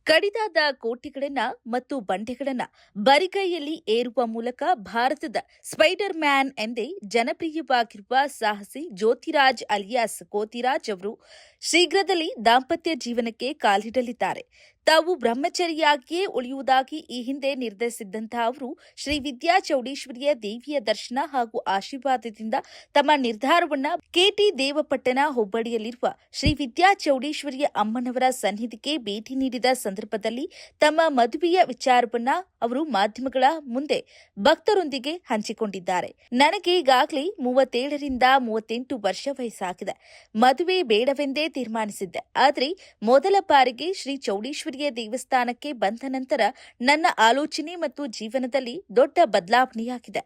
ಕಡಿದಾದ ಕೋಟೆಗಳನ್ನ ಮತ್ತು ಬಂಡೆಗಳನ್ನ ಬರಿಗೈಯಲ್ಲಿ ಏರುವ ಮೂಲಕ ಭಾರತದ ಸ್ಪೈಡರ್ ಮ್ಯಾನ್ ಎಂದೇ ಜನಪ್ರಿಯವಾಗಿರುವ ಸಾಹಸಿ ಜ್ಯೋತಿರಾಜ್ ಅಲಿಯಾಸ್ ಕೋತಿರಾಜ್ ಅವರು ಶೀಘ್ರದಲ್ಲಿ ದಾಂಪತ್ಯ ಜೀವನಕ್ಕೆ ಕಾಲಿಡಲಿದ್ದಾರೆ. ತಾವು ಬ್ರಹ್ಮಚಾರಿಯಾಗಿಯೇ ಉಳಿಯುವುದಾಗಿ ಈ ಹಿಂದೆ ನಿರ್ಧರಿಸಿದ್ದಂತಹ ಅವರು ಶ್ರೀ ವಿದ್ಯಾಚೌಡೇಶ್ವರಿಯ ದೇವಿಯ ದರ್ಶನ ಹಾಗೂ ಆಶೀರ್ವಾದದಿಂದ ತಮ್ಮ ನಿರ್ಧಾರವನ್ನ ಕೆಟಿ ದೇವಪಟ್ಟಣ ಹೋಬಳಿಯಲ್ಲಿರುವ ಶ್ರೀ ವಿದ್ಯಾಚೌಡೇಶ್ವರಿಯ ಅಮ್ಮನವರ ಸನ್ನಿಧಿಗೆ ಭೇಟಿ ನೀಡಿದ ಸಂದರ್ಭದಲ್ಲಿ ತಮ್ಮ ಮದುವೆಯ ವಿಚಾರವನ್ನ ಅವರು ಮಾಧ್ಯಮಗಳ ಮುಂದೆ ಭಕ್ತರೊಂದಿಗೆ ಹಂಚಿಕೊಂಡಿದ್ದಾರೆ. ನನಗೆ ಈಗಾಗಲೇ 37ರಿಂದ 38 ವರ್ಷ ವಯಸ್ಸಾಗಿದೆ. ಮದುವೆ ಬೇಡವೆಂದೇ ತೀರ್ಮಾನಿಸಿದ್ದೆ. ಆದರೆ ಮೊದಲ ಬಾರಿಗೆ ಶ್ರೀ ಚೌಡೇಶ್ವರಿಯ ದೇವಸ್ಥಾನಕ್ಕೆ ಬಂದ ನಂತರ ನನ್ನ ಆಲೋಚನೆ ಮತ್ತು ಜೀವನದಲ್ಲಿ ದೊಡ್ಡ ಬದಲಾವಣೆಯಾಗಿದೆ.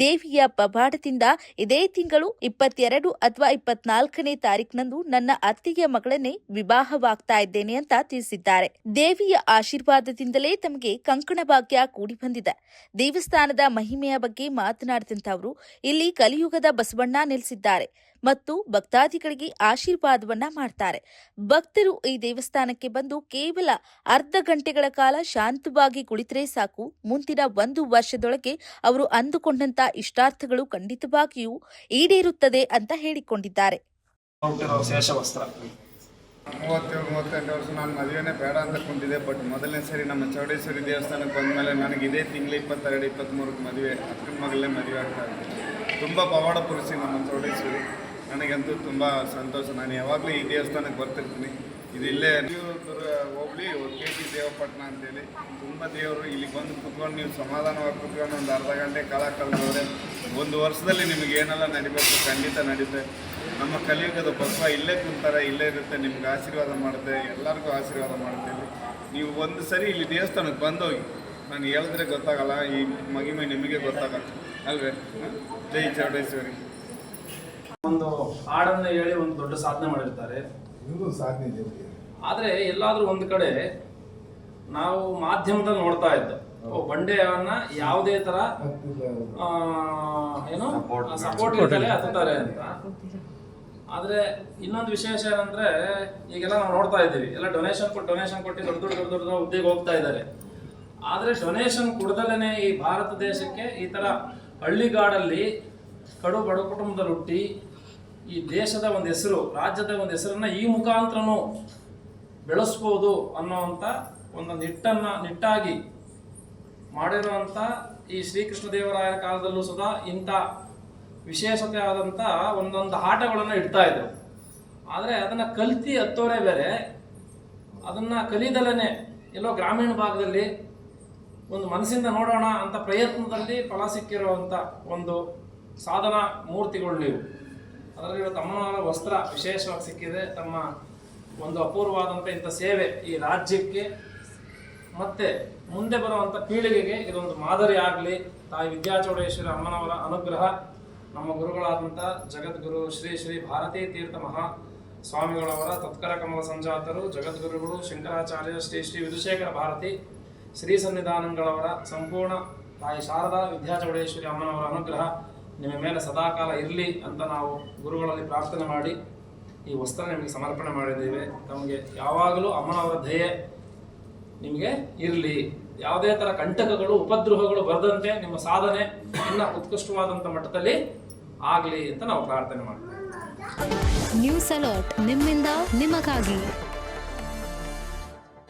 ದೇವಿಯ ಪವಾಡದಿಂದ ಇದೇ ತಿಂಗಳು 22 ಅಥವಾ 24ನೇ ತಾರೀಕಿನಂದು ನನ್ನ ಅತ್ತೆಯ ಮಗಳನ್ನೇ ವಿವಾಹವಾಗ್ತಾ ಇದ್ದೇನೆ ಅಂತ ತಿಳಿಸಿದ್ದಾರೆ. ದೇವಿಯ ಆಶೀರ್ವಾದದಿಂದಲೇ ತಮಗೆ ಕಂಕಣ ಭಾಗ್ಯ ಕೂಡಿ ಬಂದಿದೆ. ದೇವಸ್ಥಾನದ ಮಹಿಮೆಯ ಬಗ್ಗೆ ಮಾತನಾಡಿದಂತ ಅವರು ಇಲ್ಲಿ ಕಲಿಯುಗದ ಬಸವಣ್ಣ ನೆಲೆಸಿದ್ದಾರೆ ಮತ್ತು ಭಕ್ತಾದಿಗಳಿಗೆ ಆಶೀರ್ವಾದವನ್ನ ಮಾಡ್ತಾರೆ. ಭಕ್ತರು ಈ ದೇವಸ್ಥಾನಕ್ಕೆ ಬಂದು ಕೇವಲ ಅರ್ಧ ಗಂಟೆಗಳ ಕಾಲ ಶಾಂತವಾಗಿ ಕುಳಿತರೆ ಸಾಕು, ಮುಂದಿನ 1 ವರ್ಷದೊಳಗೆ ಅವರು ಅಂದುಕೊಂಡಂತ ಇಷ್ಟಾರ್ಥಗಳು ಖಂಡಿತವಾಗಿಯೂ ಈಡೇರುತ್ತದೆ ಅಂತ ಹೇಳಿಕೊಂಡಿದ್ದಾರೆ. 37-38 ವರ್ಷ ನಾನು ಮದುವೆನೇ ಬೇಡ ಅಂತ ಕುಂತಿದ್ದೆ. ಬಟ್ ಮೊದಲನೇ ಸರಿ ನಮ್ಮ ಚೌಡೇಶ್ವರಿ ದೇವಸ್ಥಾನಕ್ಕೆ ಬಂದಮೇಲೆ ನನಗೆ ಇದೇ ತಿಂಗಳು 22-23 ಮದುವೆ, ಅಕ್ಕನ ಮಗಳೇ ಮದುವೆ ಆಗ್ತಾ ಇದೆ. ತುಂಬ ಪವಾಡ ಪುರುಷಿ ನಮ್ಮ ಚೌಡೇಶ್ವರಿ. ನನಗಂತೂ ತುಂಬ ಸಂತೋಷ. ನಾನು ಯಾವಾಗಲೂ ಈ ದೇವಸ್ಥಾನಕ್ಕೆ ಬರ್ತಿರ್ತೀನಿ. ಇದು ಇಲ್ಲೇ ಹೋಬಳಿ ಕೆಟಿ ದೇವಪಟ್ಟಣ ಅಂತೇಳಿ. ತುಂಬ ದೇವರು ಇಲ್ಲಿಗೆ ಬಂದು ಕುತ್ಕೊಂಡು ನೀವು ಸಮಾಧಾನವಾಗಿ ಕುತ್ಕೊಂಡು ಒಂದು ಅರ್ಧ ಗಂಟೆ ಕಾಲ ಕಳೆದವ್ರೆ 1 ವರ್ಷದಲ್ಲಿ ನಿಮಗೆ ಏನೆಲ್ಲ ನಡಿಬೇಕು ಖಂಡಿತ ನಡೀತೆ. ನಮ್ಮ ಕಲಿಯುಗದ ಬಸವ ಇಲ್ಲೇ ಕುಂತಾರೆ, ಇಲ್ಲೇ ಇರುತ್ತೆ, ನಿಮ್ಗೆ ಆಶೀರ್ವಾದ ಮಾಡುತ್ತೆ, ಎಲ್ಲರಿಗೂ ಆಶೀರ್ವಾದ ಮಾಡುತ್ತೆ. ನೀವು ಒಂದು ಸರಿ ಇಲ್ಲಿ ದೇವಸ್ಥಾನಕ್ಕೆ ಬಂದೋಗಿ, ನಾನು ಹೇಳಿದ್ರೆ ಗೊತ್ತಾಗಲ್ಲ, ಈ ಮಗಿಮೆ ನಿಮಗೆ ಗೊತ್ತಾಗಲ್ಲ ಅಲ್ವೇ. ಜೈ ಚೌಡೇಶ್ವರಿ. ಒಂದು ಹಾಡನ್ನು ಹೇಳಿ ಒಂದು ದೊಡ್ಡ ಸಾಧನೆ ಮಾಡಿರ್ತಾರೆ. ಆದ್ರೆ ಎಲ್ಲಾದ್ರೂ ಒಂದು ಕಡೆ ನಾವು ಮಾಧ್ಯಮದಲ್ಲಿ ನೋಡ್ತಾ ಇದ್ದ ಬಂಡೆಯನ್ನ ಯಾವುದೇ ತರ ಏನು ಸಪೋರ್ಟ್ ಇರ್ತಾರೆ ಹತ್ತಾರೆ ಅಂತ. ಆದ್ರೆ ಇನ್ನೊಂದು ವಿಶೇಷ ಏನಂದ್ರೆ ಈಗೆಲ್ಲ ನಾವು ನೋಡ್ತಾ ಇದ್ದೀವಿ, ಎಲ್ಲ ಡೊನೇಷನ್ ಕೊಟ್ಟು ದೊಡ್ಡ ಹುದ್ದೆಗೆ ಹೋಗ್ತಾ ಇದ್ದಾರೆ. ಆದ್ರೆ ಡೊನೇಷನ್ ಕೊಡದಲೇನೆ ಈ ಭಾರತ ದೇಶಕ್ಕೆ ಈ ತರ ಹಳ್ಳಿಗಾಡಲ್ಲಿ ಕಡು ಬಡ ಕುಟುಂಬದಲ್ಲಿ ಹುಟ್ಟಿ ಈ ದೇಶದ ಒಂದು ಹೆಸರು, ರಾಜ್ಯದ ಒಂದು ಹೆಸರನ್ನ ಈ ಮುಖಾಂತರನು ಬೆಳೆಸ್ಬೋದು ಅನ್ನೋವಂಥ ಒಂದು ನಿಟ್ಟಾಗಿ ಮಾಡಿರುವಂಥ ಈ ಶ್ರೀಕೃಷ್ಣ ದೇವರಾಯರ ಕಾಲದಲ್ಲೂ ಸುಧಾ ಇಂಥ ವಿಶೇಷತೆ ಆದಂಥ ಒಂದೊಂದು ಆಟಗಳನ್ನು ಇಡ್ತಾ ಇದ್ರು. ಆದರೆ ಅದನ್ನು ಕಲ್ತಿ ಹತ್ತೋರೇ ಬೇರೆ, ಅದನ್ನು ಕಲಿದಲೇ ಎಲ್ಲೋ ಗ್ರಾಮೀಣ ಭಾಗದಲ್ಲಿ ಒಂದು ಮನಸ್ಸಿಂದ ನೋಡೋಣ ಅಂತ ಪ್ರಯತ್ನದಲ್ಲಿ ಫಲ ಸಿಕ್ಕಿರುವಂಥ ಒಂದು ಸಾಧನಾ ಮೂರ್ತಿಗಳು ನೀವು. ಅದರಲ್ಲಿ ಇವತ್ತು ಅಮ್ಮನವರ ವಸ್ತ್ರ ವಿಶೇಷವಾಗಿ ಸಿಕ್ಕಿದೆ. ತಮ್ಮ ಒಂದು ಅಪೂರ್ವವಾದಂಥ ಇಂಥ ಸೇವೆ ಈ ರಾಜ್ಯಕ್ಕೆ ಮತ್ತೆ ಮುಂದೆ ಬರುವಂಥ ಪೀಳಿಗೆಗೆ ಇದೊಂದು ಮಾದರಿ ಆಗಲಿ. ತಾಯಿ ವಿದ್ಯಾಚೌಡೇಶ್ವರಿ ಅಮ್ಮನವರ ಅನುಗ್ರಹ ನಮ್ಮ ಗುರುಗಳಾದಂಥ ಜಗದ್ಗುರು ಶ್ರೀ ಶ್ರೀ ಭಾರತೀ ತೀರ್ಥ ಮಹಾ ಸ್ವಾಮಿಗಳವರ ತತ್ಕರ ಕಮಲ ಸಂಜಾತರು, ಜಗದ್ಗುರುಗಳು ಶಂಕರಾಚಾರ್ಯ ಶ್ರೀ ಶ್ರೀ ವಿಧುಶೇಖರ ಭಾರತಿ ಶ್ರೀ ಸನ್ನಿಧಾನಗಳವರ ಸಂಪೂರ್ಣ ತಾಯಿ ಶಾರದಾ ವಿದ್ಯಾಚೌಡೇಶ್ವರಿ ಅಮ್ಮನವರ ಅನುಗ್ರಹ ನಿಮ್ಮ ಮೇಲೆ ಸದಾಕಾಲ ಇರಲಿ ಅಂತ ನಾವು ಗುರುಗಳಲ್ಲಿ ಪ್ರಾರ್ಥನೆ ಮಾಡಿ ಈ ವಸ್ತ್ರ ನಿಮಗೆ ಸಮರ್ಪಣೆ ಮಾಡಿದ್ದೇವೆ. ನಮಗೆ ಯಾವಾಗಲೂ ಅಮ್ಮನವರ ದಯೆ ನಿಮಗೆ ಇರಲಿ, ಯಾವುದೇ ಥರ ಕಂಟಕಗಳು ಉಪದ್ರೋಹಗಳು ಬರದಂತೆ ನಿಮ್ಮ ಸಾಧನೆ ಇನ್ನ ಉತ್ಕೃಷ್ಟವಾದಂಥ ಮಟ್ಟದಲ್ಲಿ ಆಗಲಿ ಅಂತ ನಾವು ಪ್ರಾರ್ಥನೆ ಮಾಡ್ತೀವಿ. ನ್ಯೂಸ್ ಅಲರ್ಟ್ ನಿಮ್ಮಿಂದ ನಿಮಗಾಗಿ.